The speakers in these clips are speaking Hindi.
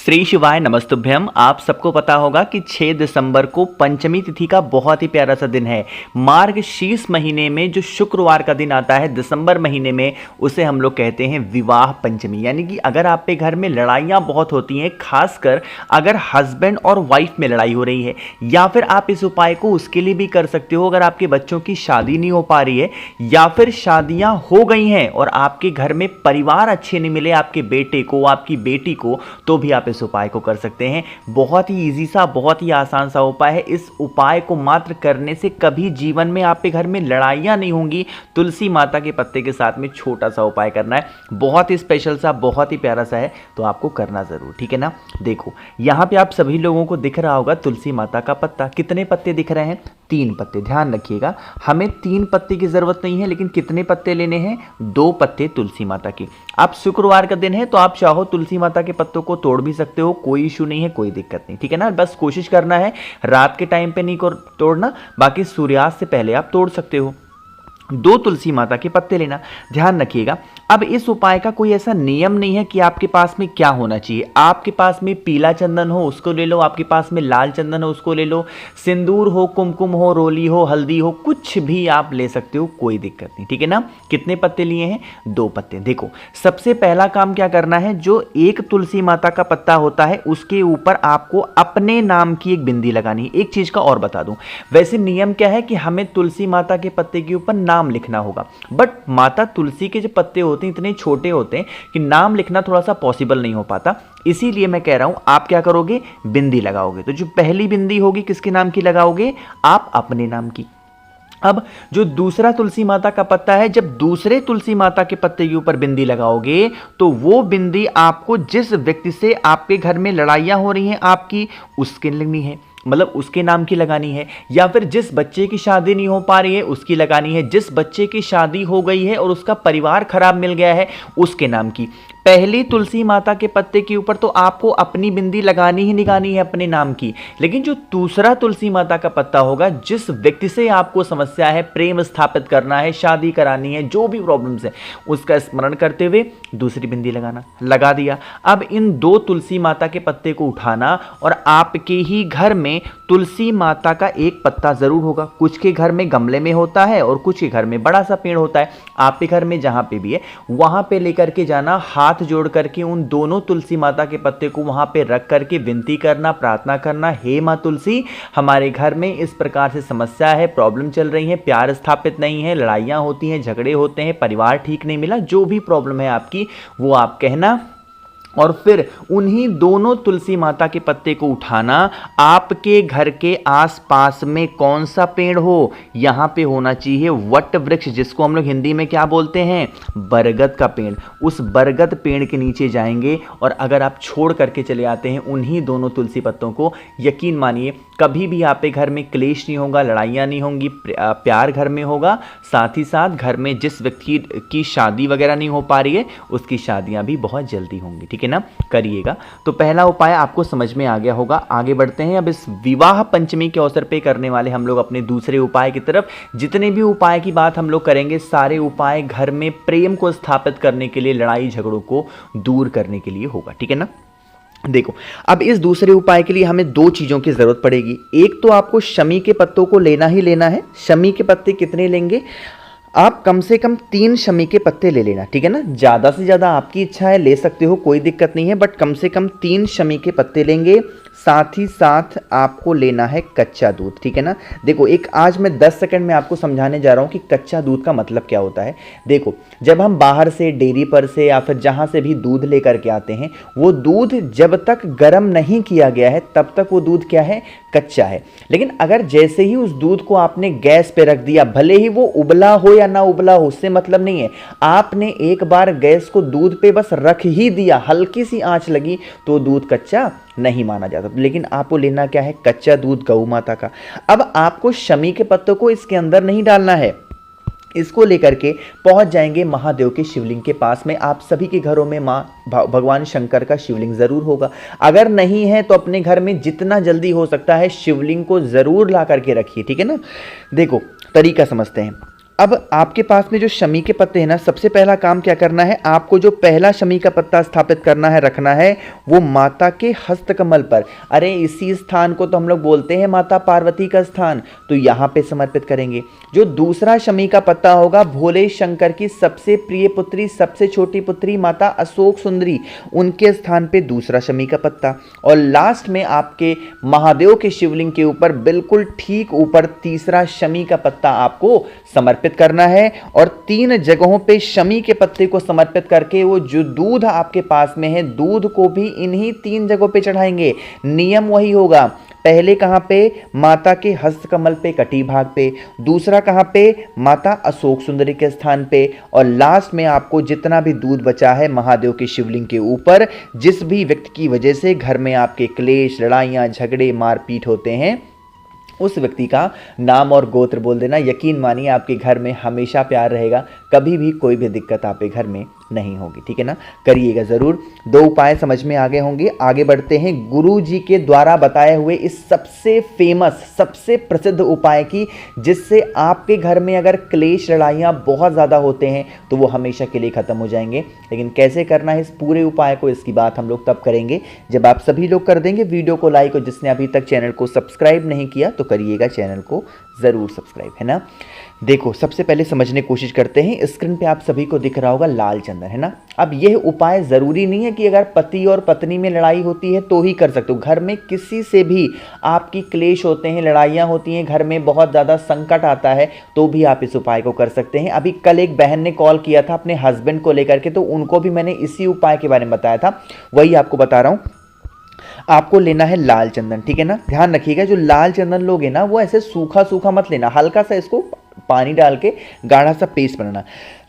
श्री शिवाय नमस्तुभ्यम। आप सबको पता होगा कि 6 दिसंबर को पंचमी तिथि का बहुत ही प्यारा सा दिन है। मार्गशीर्ष महीने में जो शुक्रवार का दिन आता है दिसंबर महीने में, उसे हम लोग कहते हैं विवाह पंचमी। यानी कि अगर आपके घर में लड़ाइयाँ बहुत होती हैं, खासकर अगर हस्बैंड और वाइफ में लड़ाई हो रही है, या फिर आप इस उपाय को उसके लिए भी कर सकते हो अगर आपके बच्चों की शादी नहीं हो पा रही है, या फिर शादियाँ हो गई हैं और आपके घर में परिवार अच्छे नहीं मिले आपके बेटे को, आपकी बेटी को, तो भी आप इस उपाय को कर सकते हैं। बहुत ही इजी सा, बहुत ही आसान सा उपाय है। इस उपाय को मात्र करने से कभी जीवन में आपके घर में लड़ाइयाँ नहीं होंगी। तुलसी माता के पत्ते के साथ में छोटा सा उपाय करना है, बहुत ही स्पेशल सा, बहुत ही प्यारा सा है, तो आपको करना ज़रूर, ठीक है ना। देखो यहाँ पे आप सभी लोगों को दिख रहा होगा तुलसी माता का पत्ता। कितने पत्ते दिख रहे हैं? 3 पत्ते। ध्यान रखिएगा, हमें 3 पत्ते की ज़रूरत नहीं है, लेकिन कितने पत्ते लेने हैं? 2 पत्ते तुलसी माता के। आप शुक्रवार का दिन है तो आप चाहो तुलसी माता के पत्तों को तोड़ भी सकते हो, कोई इशू नहीं है, कोई दिक्कत नहीं, ठीक है ना। बस कोशिश करना है रात के टाइम पे नहीं तोड़ना, बाकी सूर्यास्त से पहले आप तोड़ सकते हो। 2 तुलसी माता के पत्ते लेना, ध्यान रखिएगा। अब इस उपाय का कोई ऐसा नियम नहीं है कि आपके पास में क्या होना चाहिए। आपके पास में पीला चंदन हो उसको ले लो, आपके पास में लाल चंदन हो उसको ले लो, सिंदूर हो, कुमकुम हो, रोली हो, हल्दी हो, कुछ भी आप ले सकते हो, कोई दिक्कत नहीं, ठीक है ना। कितने पत्ते लिए हैं? 2 पत्ते। देखो सबसे पहला काम क्या करना है, जो एक तुलसी माता का पत्ता होता है उसके ऊपर आपको अपने नाम की एक बिंदी लगानी है। एक चीज का और बता दूं, वैसे नियम क्या है कि हमें तुलसी माता के पत्ते के ऊपर नाम लिखना होगा, बट माता तुलसी के जो पत्ते होते हैं इतने छोटे होते हैं कि नाम लिखना थोड़ा सा पॉसिबल नहीं हो पाता। इसीलिए मैं कह रहा हूं आप क्या करोगे, बिंदी लगाओगे। तो जो पहली बिंदी होगी किसके नाम की लगाओगे? आप अपने नाम की। अब जो दूसरा तुलसी माता का पत्ता है, जब दूसरे तुलसी माता के पत्ते के ऊपर बिंदी लगाओगे तो वो बिंदी आपको जिस व्यक्ति से आपके घर में लड़ाइयां हो रही हैं आपकी, उसके लगनी है, मतलब उसके नाम की लगानी है। या फिर जिस बच्चे की शादी नहीं हो पा रही है उसकी लगानी है, जिस बच्चे की शादी हो गई है और उसका परिवार खराब मिल गया है उसके नाम की। पहली तुलसी माता के पत्ते के ऊपर तो आपको अपनी बिंदी लगानी ही लगानी है अपने नाम की, लेकिन जो दूसरा तुलसी माता का पत्ता होगा, जिस व्यक्ति से आपको समस्या है, प्रेम स्थापित करना है, शादी करानी है, जो भी प्रॉब्लम्स है, उसका स्मरण करते हुए दूसरी बिंदी लगाना। लगा दिया। अब इन 2 तुलसी माता के पत्ते को उठाना और आपके ही घर में तुलसी माता का एक पत्ता जरूर होगा। कुछ के घर में गमले में होता है और कुछ के घर में बड़ा सा पेड़ होता है। आपके घर में जहां पे भी है वहां पे लेकर के जाना, हाथ जोड़ करके उन दोनों तुलसी माता के पत्ते को वहां पे रख करके विनती करना, प्रार्थना करना, हे मां तुलसी, हमारे घर में इस प्रकार से समस्या है, प्रॉब्लम चल रही है, प्यार स्थापित नहीं है, लड़ाइयां होती हैं, झगड़े होते हैं, परिवार ठीक नहीं मिला, जो भी प्रॉब्लम है आपकी वो आप कहना। और फिर उन्हीं दोनों तुलसी माता के पत्ते को उठाना। आपके घर के आसपास में कौन सा पेड़ हो, यहां पे होना चाहिए वट वृक्ष, जिसको हम लोग हिंदी में क्या बोलते हैं, बरगद का पेड़। उस बरगद पेड़ के नीचे जाएंगे और अगर आप छोड़ करके चले आते हैं उन्हीं दोनों तुलसी पत्तों को, यकीन मानिए कभी भी आपके घर में क्लेश नहीं होगा, लड़ाइयाँ नहीं होंगी, प्यार घर में होगा। साथ ही साथ घर में जिस व्यक्ति की शादी वगैरह नहीं हो पा रही है उसकी शादियाँ भी बहुत जल्दी होंगी, ठीक है ना। करिएगा। तो पहला उपाय आपको समझ में आ गया होगा। आगे बढ़ते हैं। अब इस विवाह पंचमी के अवसर पे करने वाले हम लोग अपने दूसरे उपाय की तरफ। जितने भी उपाय की बात हम लोग करेंगे, सारे उपाय घर में प्रेम को स्थापित करने के लिए, लड़ाई झगड़ों को दूर करने के लिए होगा, ठीक है ना। देखो अब इस दूसरे उपाय के लिए हमें 2 चीजों की जरूरत पड़ेगी। एक तो आपको शमी के पत्तों को लेना ही लेना है। शमी के पत्ते कितने लेंगे? आप कम से कम 3 शमी के पत्ते ले लेना, ठीक है ना। ज़्यादा से ज़्यादा आपकी इच्छा है, ले सकते हो, कोई दिक्कत नहीं है, बट कम से कम 3 शमी के पत्ते लेंगे। साथ ही साथ आपको लेना है कच्चा दूध, ठीक है ना। देखो एक आज मैं 10 सेकंड में आपको समझाने जा रहा हूँ कि कच्चा दूध का मतलब क्या होता है। देखो जब हम बाहर से डेयरी पर से या फिर जहाँ से भी दूध लेकर के आते हैं, वो दूध जब तक गर्म नहीं किया गया है तब तक वो दूध क्या है, कच्चा है। लेकिन अगर जैसे ही उस दूध को आपने गैस पे रख दिया, भले ही वो उबला हो या ना उबला हो, उससे मतलब नहीं है, आपने एक बार गैस को दूध पे बस रख ही दिया, हल्की सी आंच लगी तो दूध कच्चा नहीं माना जाता। लेकिन आपको लेना क्या है, कच्चा दूध गौ माता का। अब आपको शमी के पत्तों को इसके अंदर नहीं डालना है, इसको लेकर के पहुंच जाएंगे महादेव के शिवलिंग के पास में। आप सभी के घरों में माँ भगवान शंकर का शिवलिंग जरूर होगा। अगर नहीं है तो अपने घर में जितना जल्दी हो सकता है शिवलिंग को जरूर ला करके रखिए, ठीक है ना। देखो तरीका समझते हैं। अब आपके पास में जो शमी के पत्ते हैं ना, सबसे पहला काम क्या करना है, आपको जो पहला शमी का पत्ता स्थापित करना है, रखना है, वो माता के हस्तकमल पर। अरे इसी स्थान को तो हम लोग बोलते हैं माता पार्वती का स्थान, तो यहाँ पे समर्पित करेंगे। जो दूसरा शमी का पत्ता होगा, भोले शंकर की सबसे प्रिय पुत्री, सबसे छोटी पुत्री माता अशोक सुंदरी, उनके स्थान पे दूसरा शमी का पत्ता। और लास्ट में आपके महादेव के शिवलिंग के ऊपर बिल्कुल ठीक ऊपर तीसरा शमी का पत्ता आपको समर्पित करना है। और 3 जगहों पे शमी के पत्ते को समर्पित करके वो जो दूध आपके पास में है, दूध को भी इन्हीं 3 जगहों पे चढ़ाएंगे। नियम वही होगा, पहले कहां पे, माता के हस्तकमल पे, कटी भाग पे, दूसरा कहां पे, माता अशोक सुंदरी के स्थान पे, और लास्ट में आपको जितना भी दूध बचा है महादेव के शिवलिंग के ऊपर, जिस भी व्यक्ति की वजह से घर में आपके क्लेश, लड़ाइयां, झगड़े, मारपीट होते हैं, उस व्यक्ति का नाम और गोत्र बोल देना। यकीन मानिए आपके घर में हमेशा प्यार रहेगा, कभी भी कोई भी दिक्कत आपके घर में नहीं होगी, ठीक है ना। करिएगा ज़रूर। 2 उपाय समझ में आ गए होंगे। आगे बढ़ते हैं गुरु जी के द्वारा बताए हुए इस सबसे फेमस, सबसे प्रसिद्ध उपाय की, जिससे आपके घर में अगर क्लेश, लड़ाइयाँ बहुत ज़्यादा होते हैं तो वो हमेशा के लिए ख़त्म हो जाएंगे। लेकिन कैसे करना है इस पूरे उपाय को, इसकी बात हम लोग तब करेंगे जब आप सभी लोग कर देंगे वीडियो को लाइक, और जिसने अभी तक चैनल को सब्सक्राइब नहीं किया तो करिएगा, चैनल को ज़रूर सब्सक्राइब, है ना। देखो सबसे पहले समझने की कोशिश करते हैं। स्क्रीन पे आप सभी को दिख रहा होगा लाल चंदन, है ना। अब यह उपाय ज़रूरी नहीं है कि अगर पति और पत्नी में लड़ाई होती है तो ही कर सकते हो। घर में किसी से भी आपकी क्लेश होते हैं, लड़ाइयाँ होती हैं, घर में बहुत ज़्यादा संकट आता है, तो भी आप इस उपाय को कर सकते हैं। अभी कल एक बहन ने कॉल किया था अपने हस्बैंड को लेकर के, तो उनको भी मैंने इसी उपाय के बारे में बताया था, वही आपको बता रहा हूँ। आपको लेना है लाल चंदन, ठीक है ना। ध्यान रखिएगा, जो लाल चंदन लोगे ना, वो ऐसे सूखा सूखा मत लेना, हल्का सा इसको पानी डाल के गाढ़ा सा पेस्ट बनाना।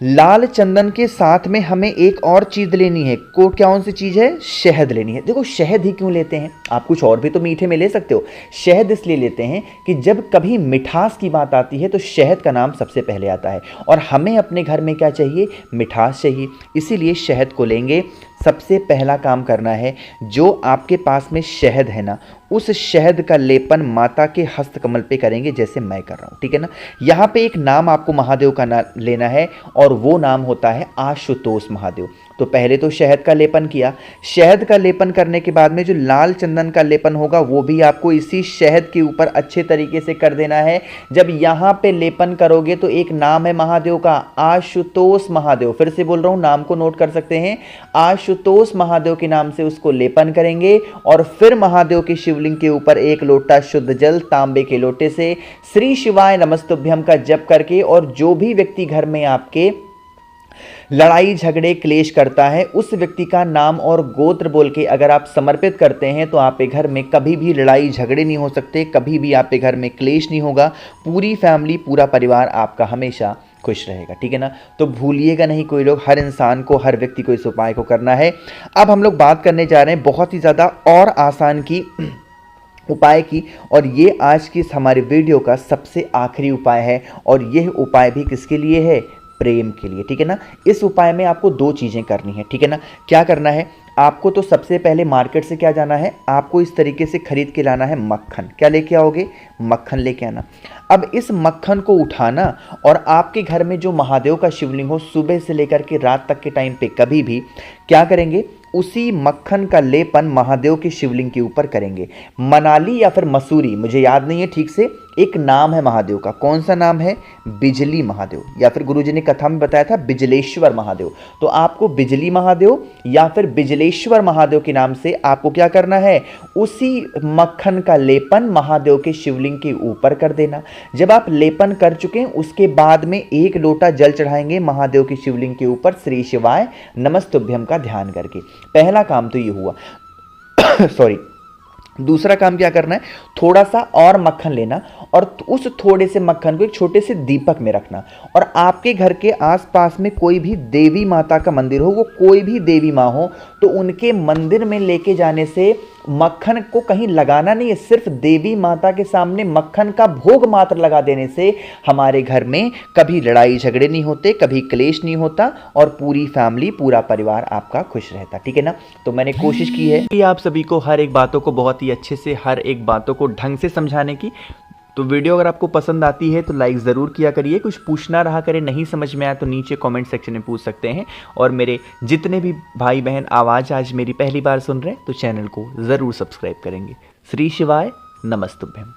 लाल चंदन के साथ में हमें एक और चीज़ लेनी है। कौन सी चीज़ है? शहद लेनी है। देखो शहद ही क्यों लेते हैं, आप कुछ और भी तो मीठे में ले सकते हो। शहद इसलिए लेते हैं कि जब कभी मिठास की बात आती है तो शहद का नाम सबसे पहले आता है, और हमें अपने घर में क्या चाहिए? मिठास चाहिए। इसीलिए शहद को लेंगे। सबसे पहला काम करना है, जो आपके पास में शहद है ना, उस शहद का लेपन माता के हस्तकमल पे करेंगे, जैसे मैं कर रहा हूँ, ठीक है ना। यहाँ पे एक नाम आपको महादेव का नाम लेना है, और वो नाम होता है आशुतोष महादेव। तो पहले तो शहद का लेपन किया, शहद का लेपन करने के बाद में जो लाल चंदन का लेपन होगा वो भी आपको इसी शहद के ऊपर अच्छे तरीके से कर देना है। जब यहाँ पे लेपन करोगे तो एक नाम है महादेव का, आशुतोष महादेव। फिर से बोल रहा हूँ, नाम को नोट कर सकते हैं, आशुतोष महादेव के नाम से उसको लेपन करेंगे। और फिर महादेव के शिवलिंग के ऊपर 1 लोटा शुद्ध जल तांबे के लोटे से श्री शिवाय नमस्तुभ्यम का जप करके, और जो भी व्यक्ति घर में आपके लड़ाई झगड़े क्लेश करता है, उस व्यक्ति का नाम और गोत्र बोल के अगर आप समर्पित करते हैं तो आपके घर में कभी भी लड़ाई झगड़े नहीं हो सकते, कभी भी आपके घर में क्लेश नहीं होगा। पूरी फैमिली, पूरा परिवार आपका हमेशा खुश रहेगा, ठीक है ना। तो भूलिएगा नहीं कोई लोग, हर इंसान को, हर व्यक्ति को इस उपाय को करना है। अब हम लोग बात करने जा रहे हैं बहुत ही ज़्यादा और आसान की उपाय की, और ये आज की इस हमारी वीडियो का सबसे आखिरी उपाय है। और यह उपाय भी किसके लिए है? प्रेम के लिए, ठीक है ना। इस उपाय में आपको 2 चीज़ें करनी है, ठीक है ना। क्या करना है आपको? तो सबसे पहले मार्केट से क्या जाना है, आपको इस तरीके से खरीद के लाना है मक्खन। क्या लेके आओगे? मक्खन लेके आना। अब इस मक्खन को उठाना, और आपके घर में जो महादेव का शिवलिंग हो, सुबह से लेकर के रात तक के टाइम पे कभी भी क्या करेंगे? उसी मक्खन का लेपन महादेव के शिवलिंग के ऊपर करेंगे। मनाली या फिर मसूरी, मुझे याद नहीं है ठीक से, एक नाम है महादेव का। कौन सा नाम है? बिजली महादेव, या फिर गुरुजी ने कथा में बताया था बिजलेश्वर महादेव। तो आपको बिजली महादेव या फिर बिजलेश्वर महादेव के नाम से आपको क्या करना है? उसी मक्खन का लेपन महादेव के शिवलिंग के ऊपर कर देना। जब आप लेपन कर चुके हैं, उसके बाद में 1 लोटा जल चढ़ाएंगे महादेव के शिवलिंग के ऊपर श्री शिवाय नमस्तुभ्यम का ध्यान करके। पहला काम तो ये हुआ। सॉरी, दूसरा काम क्या करना है? थोड़ा सा और मक्खन लेना, और उस थोड़े से मक्खन को एक छोटे से दीपक में रखना। और आपके घर के आसपास में कोई भी देवी माता का मंदिर हो, वो कोई भी देवी माँ हो, तो उनके मंदिर में लेके जाने से मक्खन को कहीं लगाना नहीं है, सिर्फ देवी माता के सामने मक्खन का भोग मात्र लगा देने से हमारे घर में कभी लड़ाई झगड़े नहीं होते, कभी क्लेश नहीं होता, और पूरी फैमिली, पूरा परिवार आपका खुश रहता, ठीक है ना। तो मैंने कोशिश की है कि आप सभी को हर एक बातों को बहुत ही अच्छे से, हर एक बातों को ढंग से समझाने की। तो वीडियो अगर आपको पसंद आती है तो लाइक ज़रूर किया करिए। कुछ पूछना रहा करे, नहीं समझ में आया तो नीचे कमेंट सेक्शन में पूछ सकते हैं। और मेरे जितने भी भाई बहन आवाज़ आज मेरी पहली बार सुन रहे हैं तो चैनल को ज़रूर सब्सक्राइब करेंगे। श्री शिवाय नमस्तुभ्यम।